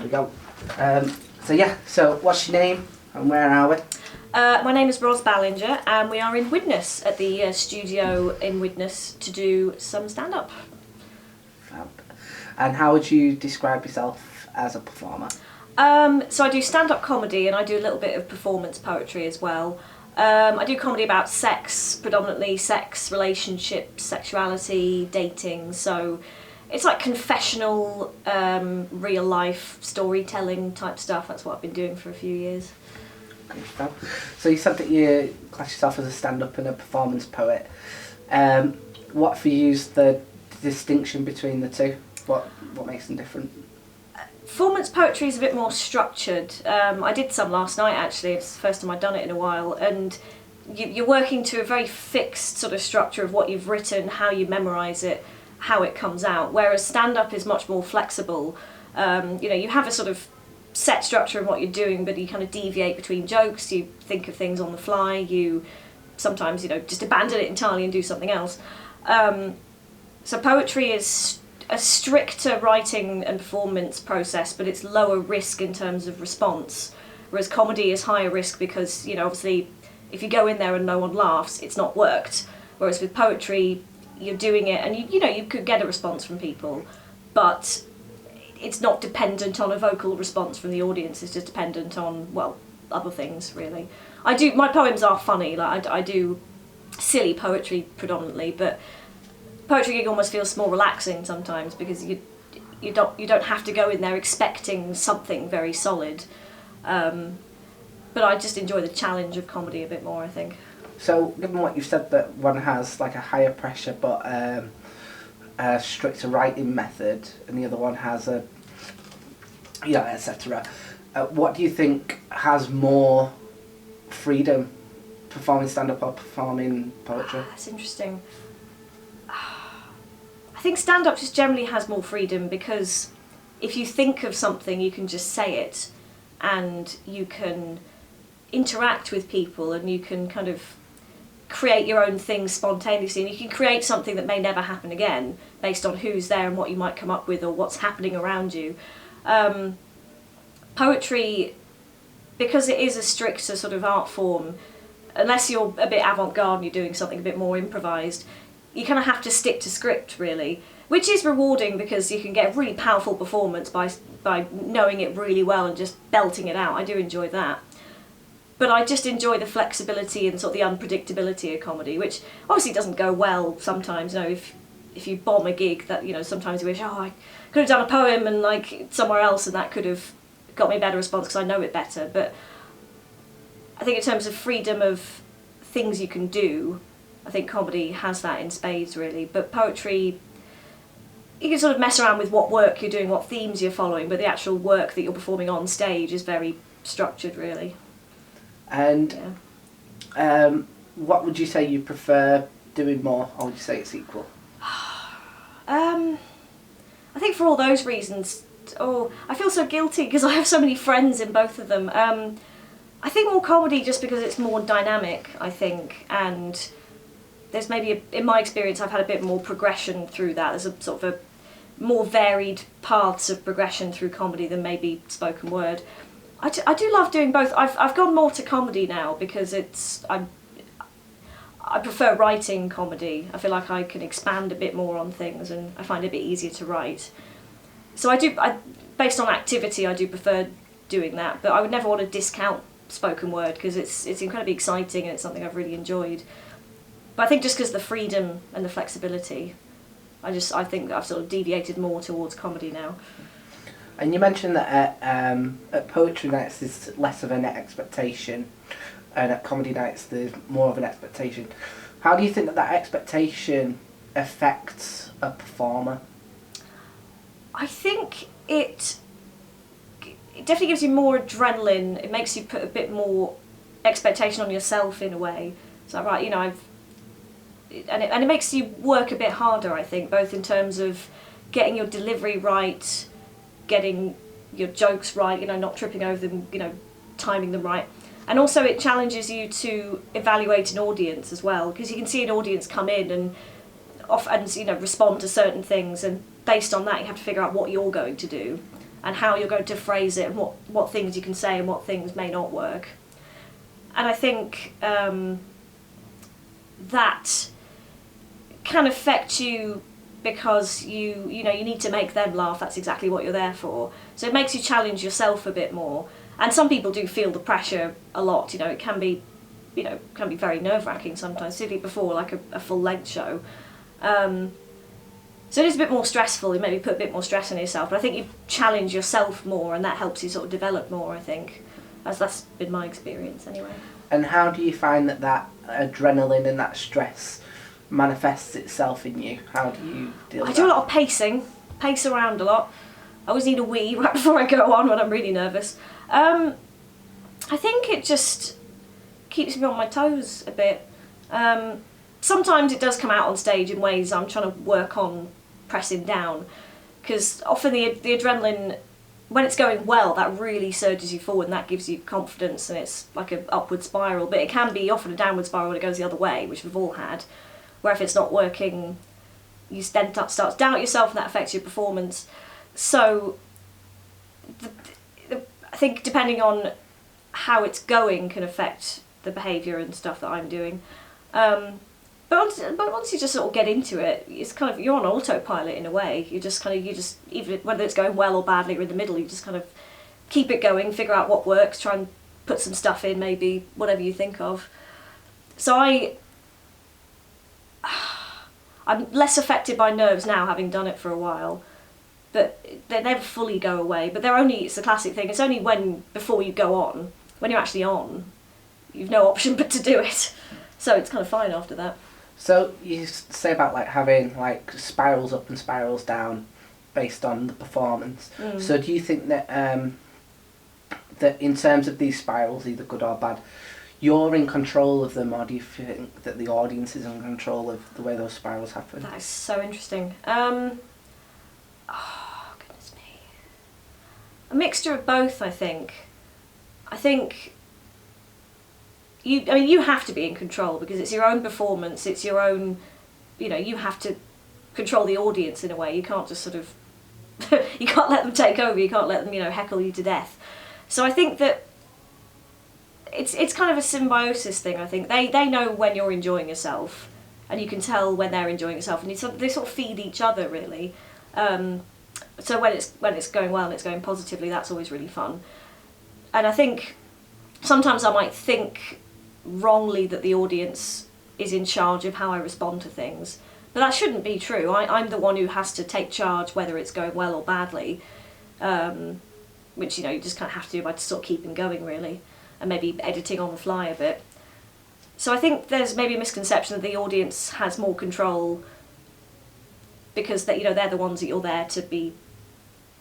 There we go. So what's your name and where are we? My name is Ros Ballinger and we are in Widnes at the studio in Widnes to do some stand-up. Fab. And how would you describe yourself as a performer? So I do stand-up comedy and I do a little bit of performance poetry as well. I do comedy about sex, predominantly sex, relationships, sexuality, dating, so it's like confessional, real life storytelling type stuff. That's what I've been doing for a few years. So you said that you class yourself as a stand-up and a performance poet. What for you is the distinction between the two? What makes them different? Performance poetry is a bit more structured. I did some last night actually, it's the first time I've done it in a while, and you're working to a very fixed sort of structure of what you've written, how you memorise it, how it comes out, whereas stand-up is much more flexible. You have a sort of set structure of what you're doing, but you kind of deviate between jokes, you think of things on the fly, you sometimes just abandon it entirely and do something else. So poetry is a stricter writing and performance process, but it's lower risk in terms of response, whereas comedy is higher risk because obviously if you go in there and no one laughs, it's not worked, whereas with poetry you're doing it and you could get a response from people, but it's not dependent on a vocal response from the audience, it's just dependent on, well, other things really. My poems are funny, like I do silly poetry predominantly, but poetry gig almost feels more relaxing sometimes because you don't have to go in there expecting something very solid. But I just enjoy the challenge of comedy a bit more, I think. So, given what you've said, that one has like a higher pressure but a stricter writing method, and the other one has a etc. What do you think has more freedom, performing stand-up or performing poetry? That's interesting. I think stand-up just generally has more freedom because if you think of something, you can just say it, and you can interact with people, and you can kind of create your own things spontaneously, and you can create something that may never happen again based on who's there and what you might come up with or what's happening around you. Poetry, because it is a stricter sort of art form, unless you're a bit avant-garde and you're doing something a bit more improvised, you kind of have to stick to script really, which is rewarding because you can get a really powerful performance by knowing it really well and just belting it out. I do enjoy that. But I just enjoy the flexibility and sort of the unpredictability of comedy, which obviously doesn't go well sometimes. If you bomb a gig, that sometimes you wish, I could have done a poem and like somewhere else, and that could have got me a better response because I know it better. But I think in terms of freedom of things you can do, I think comedy has that in spades really. But poetry, you can sort of mess around with what work you're doing, what themes you're following, but the actual work that you're performing on stage is very structured really. And what would you say you prefer doing more, or would you say it's equal? I think for all those reasons. I feel so guilty because I have so many friends in both of them. I think more comedy just because it's more dynamic, I think, and there's maybe, in my experience, I've had a bit more progression through that. There's a sort of a more varied paths of progression through comedy than maybe spoken word. I do love doing both. I've gone more to comedy now because I prefer writing comedy. I feel like I can expand a bit more on things and I find it a bit easier to write. So based on activity, I do prefer doing that, but I would never want to discount spoken word because it's incredibly exciting and it's something I've really enjoyed. But I think just because the freedom and the flexibility, I think I've sort of deviated more towards comedy now. And you mentioned that at poetry nights there's less of an expectation, and at comedy nights there's more of an expectation. How do you think that expectation affects a performer? I think it definitely gives you more adrenaline. It makes you put a bit more expectation on yourself in a way. Is that right? And it makes you work a bit harder, I think, both in terms of getting your delivery right, getting your jokes right, not tripping over them, timing them right. And also it challenges you to evaluate an audience as well, because you can see an audience come in and respond to certain things, and based on that you have to figure out what you're going to do. and how you're going to phrase it, and what things you can say and what things may not work. And I think that can affect you because you need to make them laugh. That's exactly what you're there for. So it makes you challenge yourself a bit more. And some people do feel the pressure a lot. It can be very nerve-wracking sometimes, particularly before like a full-length show. So it is a bit more stressful. You maybe put a bit more stress on yourself, but I think you challenge yourself more, and that helps you sort of develop more, I think. As that's been my experience anyway. And how do you find that adrenaline and that stress manifests itself in you? How do you deal with that? I do a lot of pace around a lot. I always need a wee right before I go on when I'm really nervous. I think it just keeps me on my toes a bit. Sometimes it does come out on stage in ways I'm trying to work on pressing down, because often the adrenaline, when it's going well, that really surges you forward and that gives you confidence, and it's like an upward spiral. But it can be often a downward spiral when it goes the other way, which we've all had, where if it's not working, you then start to doubt yourself, and that affects your performance. So I think depending on how it's going can affect the behaviour and stuff that I'm doing. But once you just sort of get into it, it's kind of, you're on autopilot in a way. You just even whether it's going well or badly or in the middle, you just kind of keep it going, figure out what works, try and put some stuff in, maybe whatever you think of. So I'm less affected by nerves now, having done it for a while. But they never fully go away. But it's the classic thing. It's only before you go on, when you're actually on, you've no option but to do it. So it's kind of fine after that. So you say about like having like spirals up and spirals down based on the performance. So do you think that that in terms of these spirals, either good or bad, you're in control of them, or do you think that the audience is in control of the way those spirals happen? That is so interesting. Oh, goodness me. A mixture of both, I think. I think you have to be in control because it's your own performance, it's your own, you have to control the audience in a way. You can't just sort of, you can't let them take over, you can't let them, heckle you to death. So I think that it's kind of a symbiosis thing, I think. They know when you're enjoying yourself, and you can tell when they're enjoying yourself, and they sort of feed each other, really. So when it's going well and it's going positively, that's always really fun. And I think sometimes I might think wrongly that the audience is in charge of how I respond to things, but that shouldn't be true. I'm the one who has to take charge whether it's going well or badly, which you just kind of have to do by sort of keeping going, really, and maybe editing on the fly a bit. So I think there's maybe a misconception that the audience has more control because they're the ones that you're there to be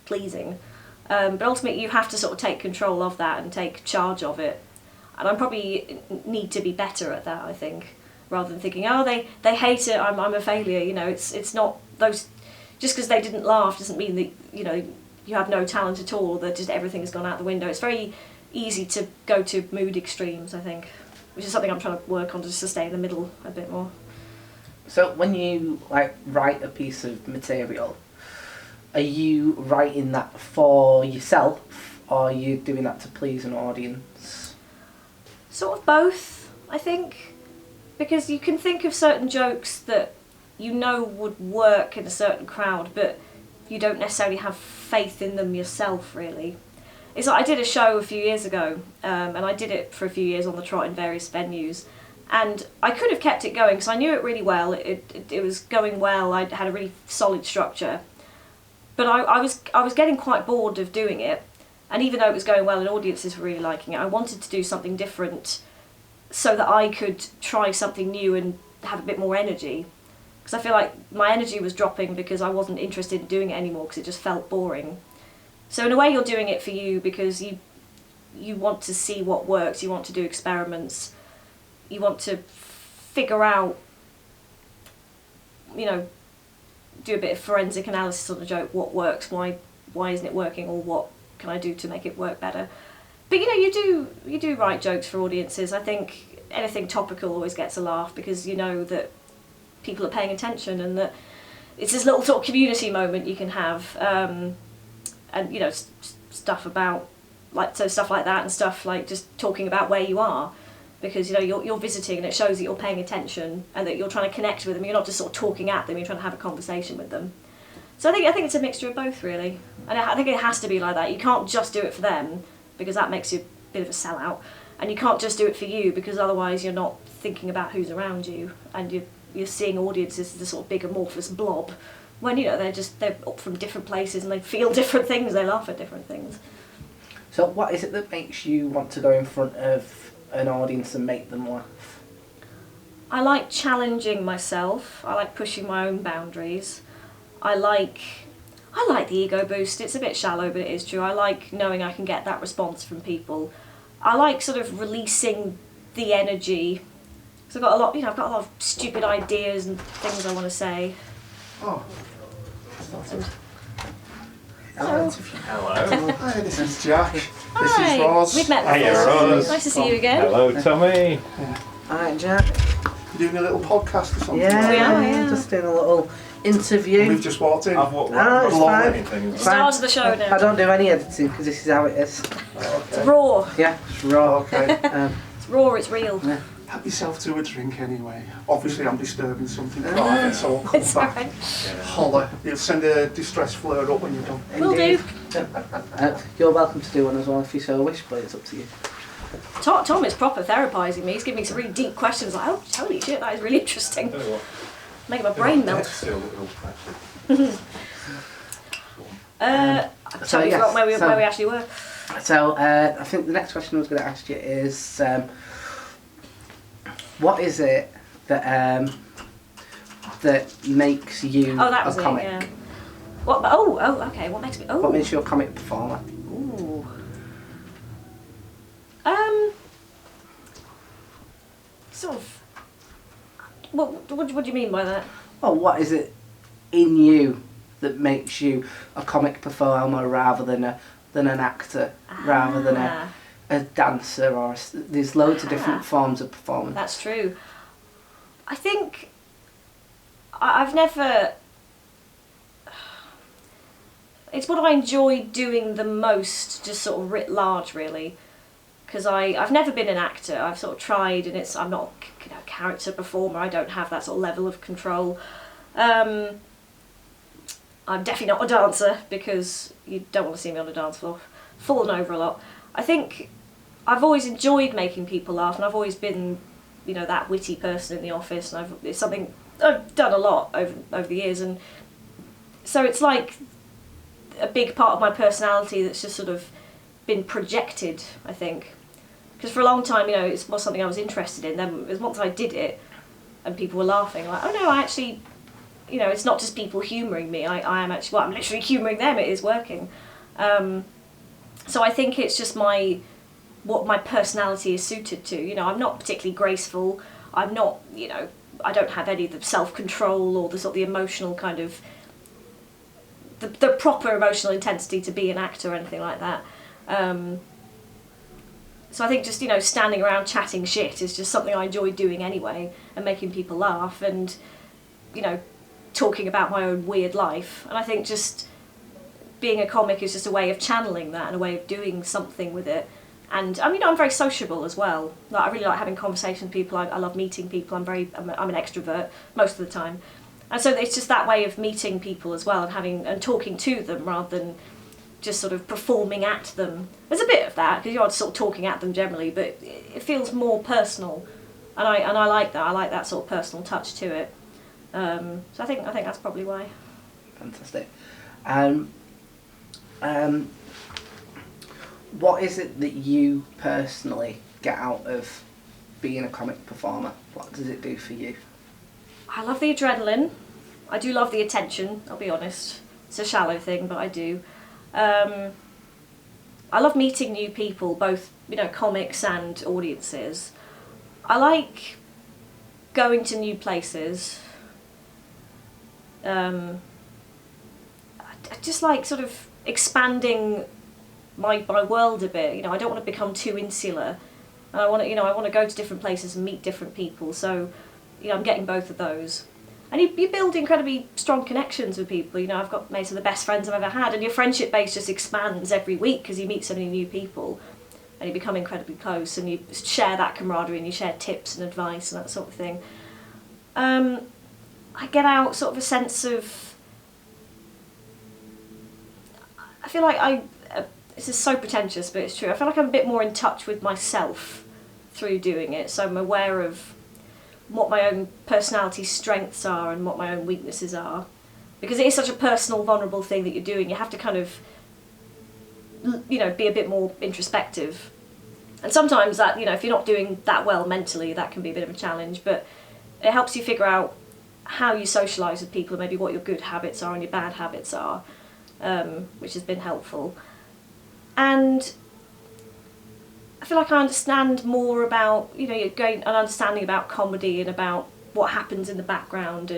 pleasing. But ultimately you have to sort of take control of that and take charge of it. And I probably need to be better at that, I think, rather than thinking, oh, they hate it, I'm a failure. It's not those, just because they didn't laugh doesn't mean that, you have no talent at all, that just everything's gone out the window. It's very easy to go to mood extremes, I think, which is something I'm trying to work on, just to stay in the middle a bit more. So when you write a piece of material, are you writing that for yourself, or are you doing that to please an audience? Sort of both, I think, because you can think of certain jokes that would work in a certain crowd, but you don't necessarily have faith in them yourself, really. It's like I did a show a few years ago, and I did it for a few years on the trot in various venues, and I could have kept it going because I knew it really well. It was going well. I had a really solid structure, but I was getting quite bored of doing it. And even though it was going well and audiences were really liking it, I wanted to do something different so that I could try something new and have a bit more energy. Because I feel like my energy was dropping because I wasn't interested in doing it anymore because it just felt boring. So in a way you're doing it for you because you want to see what works, you want to do experiments, you want to figure out, do a bit of forensic analysis on the joke, what works, why isn't it working, or what can I do to make it work better. But you do write jokes for audiences. I think anything topical always gets a laugh because you know that people are paying attention and that it's this little sort of community moment you can have. and stuff about stuff like that, and stuff like just talking about where you are, because you're visiting, and it shows that you're paying attention and that you're trying to connect with them. You're not just sort of talking at them, you're trying to have a conversation with them. So I think it's a mixture of both, really, and I think it has to be like that. You can't just do it for them, because that makes you a bit of a sellout, and you can't just do it for you, because otherwise you're not thinking about who's around you, and you're seeing audiences as a sort of big amorphous blob, when they're up from different places and they feel different things, they laugh at different things. So what is it that makes you want to go in front of an audience and make them laugh? I like challenging myself. I like pushing my own boundaries. I like the ego boost. It's a bit shallow, but it is true. I like knowing I can get that response from people. I like sort of releasing the energy. So I've got a lot of stupid ideas and things I want to say. Oh. Hello. Hello. Hi, this is Jack. This Hi. is Ros. We've met before. Hiya, Ros. Nice to see you again. Hello, Tommy. Alright, Jack. You're doing a little podcast or something? Yeah, We are, yeah. just doing a little interview. We've just walked in. I've walked No, it's love fine. anything. It's Stars fine. of the show now. I don't do any editing because this is how it is. It's raw. Yeah, it's raw. Okay. It's raw, it's real. Yeah. Help yourself to a drink anyway. Obviously, I'm disturbing something private, so I'll come It's back. alright. Holler. You'll send a distress flare up when you're done. Will do. You're welcome to do one as well if you so wish, but it's up to you. Tom is proper therapising me. He's giving me some really deep questions. Like, oh, holy shit, that is really interesting. Tell you what, Making my brain melt. still a little pressure. I totally forgot where we actually were. So I think the next question I was going to ask you is, what is it that that makes you Oh, that was a it. comic? Yeah. What? Oh, okay. What makes me? Oh. What makes you a comic performer? Ooh. Sort of. What do you mean by that? Well, what is it in you that makes you a comic performer rather than an actor, rather than a dancer, or there's loads of different forms of performance. That's true. I think I've never. It's what I enjoy doing the most, just sort of writ large, really. Because I've never been an actor. I've sort of tried, and I'm not a character performer. I don't have that sort of level of control. I'm definitely not a dancer, because you don't want to see me on a dance floor, falling over a lot. I think I've always enjoyed making people laugh, and I've always been, that witty person in the office, and it's something I've done a lot over the years, and so it's like a big part of my personality that's just sort of been projected, I think. Because for a long time, it was something I was interested in. Then once I did it, and people were laughing, like, oh no, I actually, it's not just people humouring me. I am actually, I'm literally humouring them. It is working. So I think it's just what my personality is suited to. I'm not particularly graceful. I'm not, I don't have any of the self-control or the sort of the emotional kind of, the proper emotional intensity to be an actor or anything like that. So I think just, standing around chatting shit is just something I enjoy doing anyway, and making people laugh, and, talking about my own weird life. And I think just being a comic is just a way of channeling that and a way of doing something with it. And I'm very sociable as well. Like, I really like having conversations with people. I love meeting people. I'm an extrovert most of the time. And so it's just that way of meeting people as well, and talking to them rather than just sort of performing at them. There's a bit of that, because you're sort of talking at them generally, but it feels more personal, and I like that. I like that sort of personal touch to it. So I think that's probably why. Fantastic. What is it that you personally get out of being a comic performer? What does it do for you? I love the adrenaline. I do love the attention, I'll be honest. It's a shallow thing, but I do. I love meeting new people, both comics and audiences. I like going to new places. I just like sort of expanding my world a bit. I don't want to become too insular. And I want to go to different places and meet different people. So I'm getting both of those. And you build incredibly strong connections with people. You know, I've got some of the best friends I've ever had, and your friendship base just expands every week because you meet so many new people, and you become incredibly close, and you share that camaraderie, and you share tips and advice and that sort of thing. I get out sort of a sense of, I feel like this is so pretentious, but it's true. I feel like I'm a bit more in touch with myself through doing it, so I'm aware of what my own personality strengths are and what my own weaknesses are. Because it is such a personal, vulnerable thing that you're doing, you have to kind of, you know, be a bit more introspective. And sometimes that, you know, if you're not doing that well mentally, that can be a bit of a challenge, but it helps you figure out how you socialise with people, and maybe what your good habits are and your bad habits are, which has been helpful. And I feel like I understand more about, you know, you're going an understanding about comedy and about what happens in the background,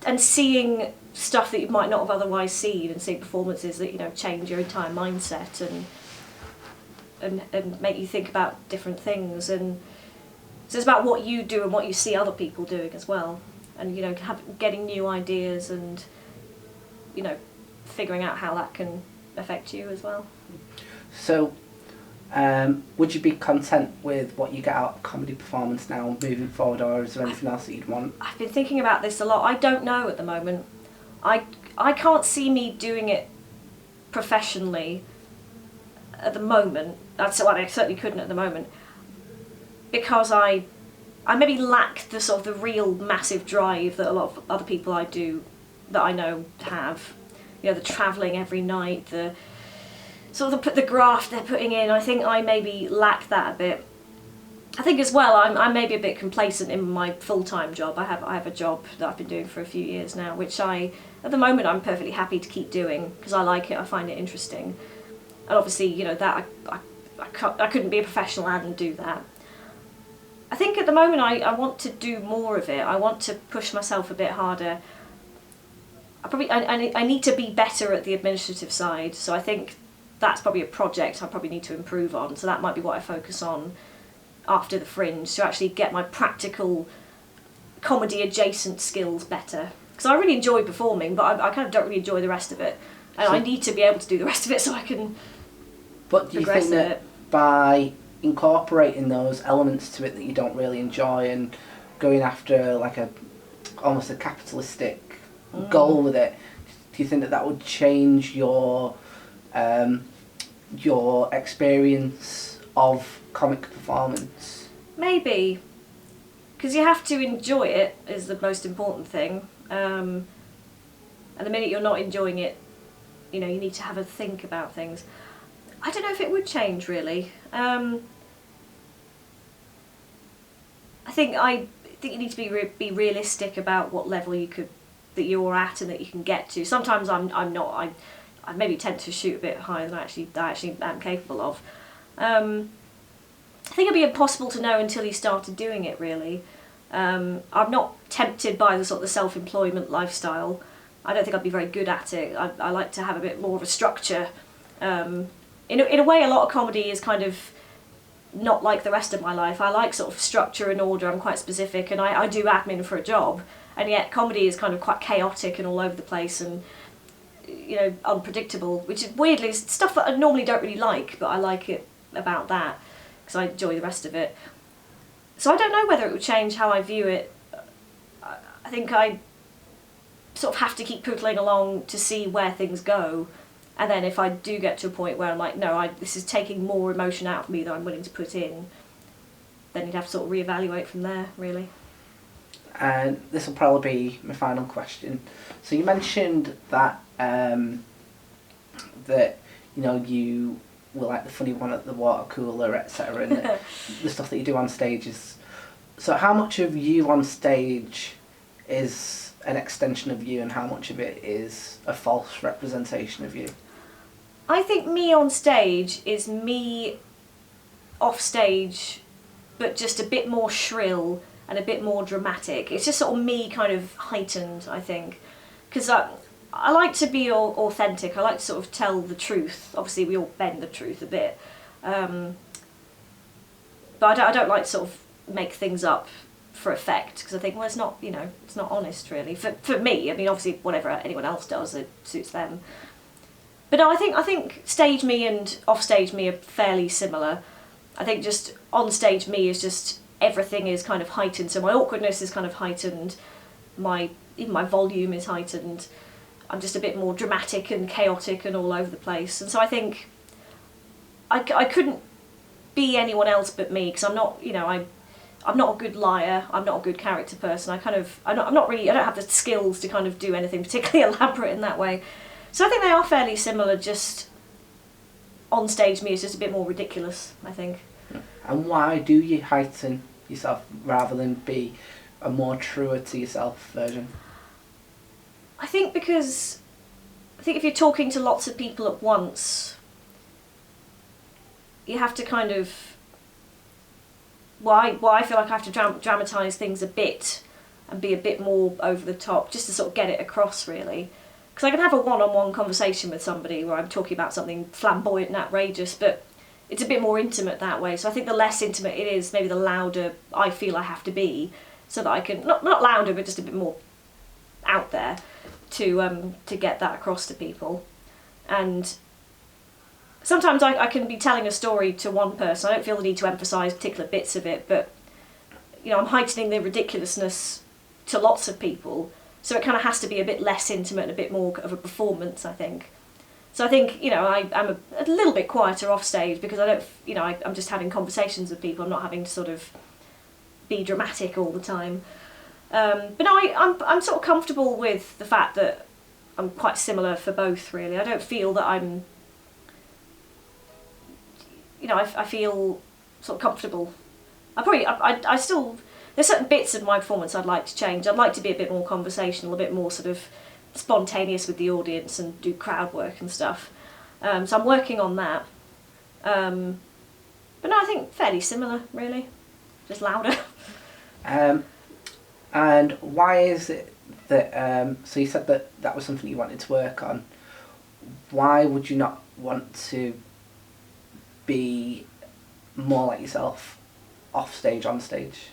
and seeing stuff that you might not have otherwise seen, and seeing performances that, you know, change your entire mindset and make you think about different things. And so it's about what you do and what you see other people doing as well, and, you know, getting new ideas and, you know, figuring out how that can affect you as well. So, would you be content with what you get out of comedy performance now moving forward, or is there anything else that you'd want? I've been thinking about this a lot. I don't know at the moment. I can't see me doing it professionally at the moment. I certainly couldn't at the moment, because I maybe lack the sort of the real massive drive that a lot of other people that I know have. You know, the travelling every night, the sort of the graft they're putting in. I think I maybe lack that a bit. I think as well, I'm maybe a bit complacent in my full-time job. I have a job that I've been doing for a few years now, which at the moment I'm perfectly happy to keep doing because I like it. I find it interesting, and obviously, you know, that I couldn't be a professional and do that. I think at the moment I want to do more of it. I want to push myself a bit harder. I need to be better at the administrative side, so I think that's probably a project I probably need to improve on. So that might be what I focus on after the Fringe, to actually get my practical comedy adjacent skills better. Because I really enjoy performing, but I kind of don't really enjoy the rest of it, and I need to be able to do the rest of it so I can. But do you think that by incorporating those elements to it that you don't really enjoy and going after like almost a capitalistic goal with it, do you think that would change your experience of comic performance? Maybe, because you have to enjoy it is the most important thing. And the minute you're not enjoying it, you know, you need to have a think about things. I don't know if it would change really. I think you need to be realistic about what level that you're at and that you can get to. Sometimes I'm not. I maybe tend to shoot a bit higher than I actually am capable of. I think it'd be impossible to know until you started doing it, really. I'm not tempted by the sort of the self-employment lifestyle. I don't think I'd be very good at it. I like to have a bit more of a structure. In a way, a lot of comedy is kind of not like the rest of my life. I like sort of structure and order. I'm quite specific, and I do admin for a job, and yet comedy is kind of quite chaotic and all over the place and, you know, unpredictable, which is weirdly stuff that I normally don't really like, but I like it about that because I enjoy the rest of it. So I don't know whether it would change how I view it. I think I sort of have to keep pootling along to see where things go, and then if I do get to a point where I'm like, no, this is taking more emotion out of me than I'm willing to put in, then you'd have to sort of reevaluate from there, really. And this will probably be my final question. So you mentioned that that, you know, you were like the funny one at the water cooler, etc., and the stuff that you do on stage is. So how much of you on stage is an extension of you, and how much of it is a false representation of you? I think me on stage is me off stage, but just a bit more shrill and a bit more dramatic. It's just sort of me kind of heightened, I think. Because I like to be authentic. I like to sort of tell the truth. Obviously, we all bend the truth a bit. But I don't like to sort of make things up for effect, because I think, well, it's not, you know, it's not honest really for me. I mean, obviously whatever anyone else does, it suits them. But no, I think stage me and off stage me are fairly similar. I think just on stage me is just everything is kind of heightened. So my awkwardness is kind of heightened. Even my volume is heightened. I'm just a bit more dramatic and chaotic and all over the place. And so I think I couldn't be anyone else but me, because I'm not, you know, I'm not a good liar. I'm not a good character person. I don't have the skills to kind of do anything particularly elaborate in that way. So I think they are fairly similar. Just on stage, me is just a bit more ridiculous, I think. And why do you heighten yourself rather than be a more truer to yourself version? I think because if you're talking to lots of people at once, you have to kind of. I feel like I have to dramatise things a bit and be a bit more over the top, just to sort of get it across, really. Because I can have a one-on-one conversation with somebody where I'm talking about something flamboyant and outrageous, but it's a bit more intimate that way. So I think the less intimate it is, maybe the louder I feel I have to be, so that I can, not louder, but just a bit more out there to get that across to people. And sometimes I can be telling a story to one person. I don't feel the need to emphasise particular bits of it, but you know, I'm heightening the ridiculousness to lots of people. So it kind of has to be a bit less intimate and a bit more of a performance, I think. So I think, you know, I'm a little bit quieter off stage, because I don't, you know, I'm just having conversations with people. I'm not having to sort of be dramatic all the time. But no, I'm sort of comfortable with the fact that I'm quite similar for both, really. I don't feel that I'm, you know, I feel sort of comfortable. I still, there's certain bits of my performance I'd like to change. I'd like to be a bit more conversational, a bit more sort of spontaneous with the audience and do crowd work and stuff. So I'm working on that. But no, I think fairly similar, really. Just louder. And why is it that, so you said that was something you wanted to work on. Why would you not want to be more like yourself off stage, on stage?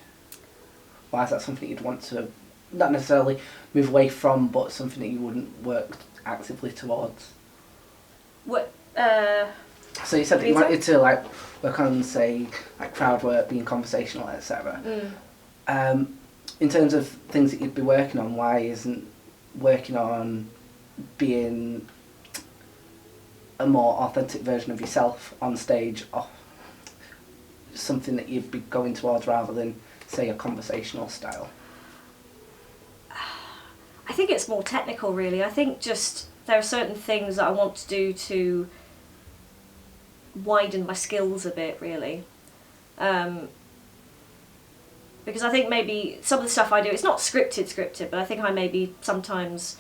Why is that something you'd want to, not necessarily move away from, but something that you wouldn't work actively towards? What? So you said that you wanted to like work on, say, like crowd work, being conversational, etc. In terms of things that you'd be working on, why isn't working on being a more authentic version of yourself on stage something that you'd be going towards rather than, say, a conversational style? I think it's more technical, really. I think just there are certain things that I want to do to widen my skills a bit, really. Because I think maybe some of the stuff I do, it's not scripted, but I think I maybe sometimes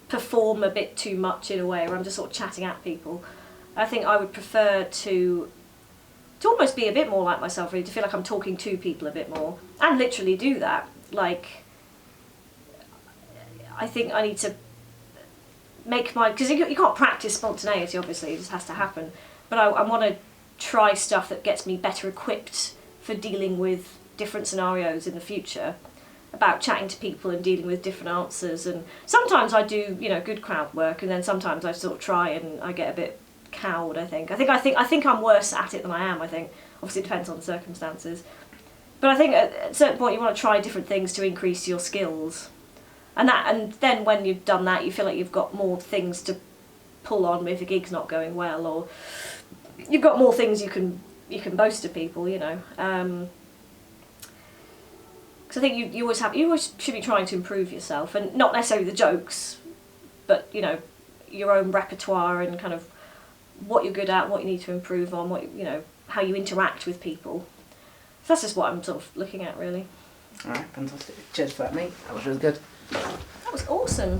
perform a bit too much in a way where I'm just sort of chatting at people. I think I would prefer to almost be a bit more like myself, really, to feel like I'm talking to people a bit more, and literally do that. Like, I think I need to make my, because you can't practice spontaneity, obviously, it just has to happen, but I want to try stuff that gets me better equipped for dealing with different scenarios in the future, about chatting to people and dealing with different answers. And sometimes I do, you know, good crowd work, and then sometimes I sort of try and I get a bit cowed. I think I'm worse at it than I am. I think obviously it depends on the circumstances, but I think at a certain point you want to try different things to increase your skills, and then when you've done that, you feel like you've got more things to pull on if a gig's not going well, or you've got more things you can boast to people, you know. Because I think you always should be trying to improve yourself, and not necessarily the jokes, but you know, your own repertoire and kind of what you're good at, what you need to improve on, what you know, how you interact with people. So that's just what I'm sort of looking at, really. All right, fantastic. Cheers for that, mate. That was really good. That was awesome.